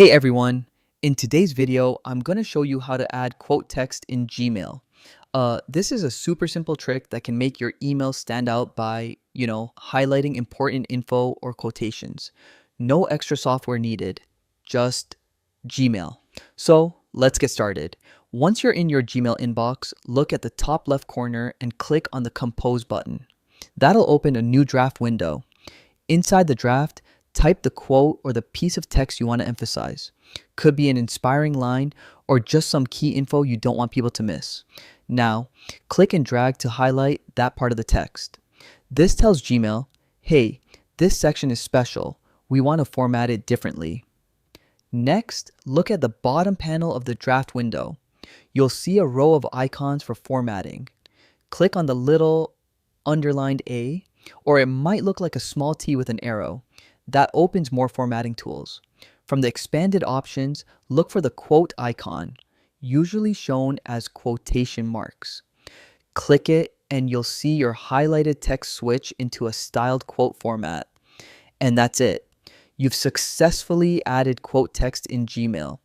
Hey everyone, in today's video, I'm going to show you how to add quote text in Gmail. This is a super simple trick that can make your email stand out by, highlighting important info or quotations. No extra software needed, just Gmail. So let's get started. Once you're in your Gmail inbox, look at the top left corner and click on the Compose button. That'll open a new draft window. Inside the draft, type the quote or the piece of text you want to emphasize. Could be an inspiring line or just some key info you don't want people to miss. Now, click and drag to highlight that part of the text. This tells Gmail, hey, this section is special. We want to format it differently. Next, look at the bottom panel of the draft window. You'll see a row of icons for formatting. Click on the little underlined A, or it might look like a small T with an arrow. That opens more formatting tools. From the expanded options, look for the quote icon, usually shown as quotation marks. Click it and you'll see your highlighted text switch into a styled quote format. And that's it. You've successfully added quote text in Gmail.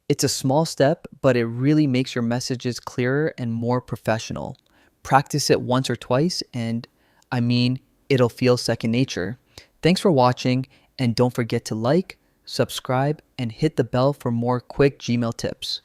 It's a small step, but it really makes your messages clearer and more professional. Practice it once or twice and it'll feel second nature. Thanks for watching, and don't forget to like, subscribe, and hit the bell for more quick Gmail tips.